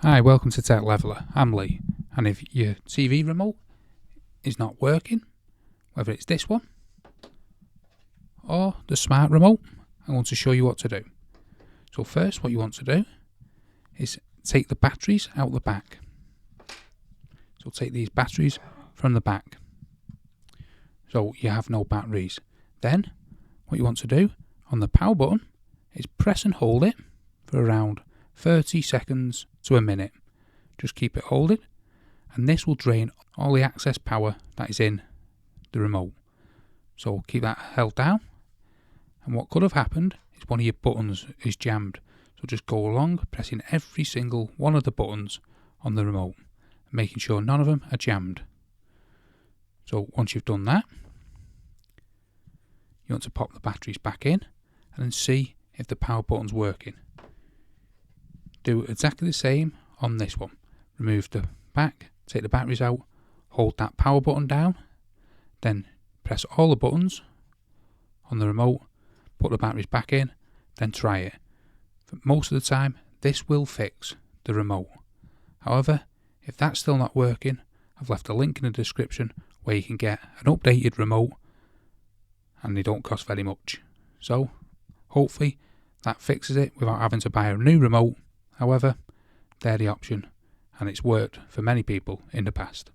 Hi, welcome to Tech Leveler. I'm Lee, and if your TV remote is not working, whether it's this one or the smart remote, I want to show you what to do. So first, what you want to do is take the batteries out the back. So take these batteries from the back, so you have no batteries. Then, what you want to do on the power button is press and hold it for around 30 seconds to a minute. Just keep it holding, and this will drain all the excess power that is in the remote. So keep that held down, and what could have happened is one of your buttons is jammed. So just go along pressing every single one of the buttons on the remote, making sure none of them are jammed. So once you've done that, you want to pop the batteries back in and then see if the power button's working. Do exactly the same on this one. Remove the back, take the batteries out, hold that power button down, then press all the buttons on the remote, put the batteries back in, then try it. For most of the time, this will fix the remote. However, if that's still not working, I've left a link in the description where you can get an updated remote, and they don't cost very much. So, hopefully that fixes it without having to buy a new remote. However, they're the option, and it's worked for many people in the past.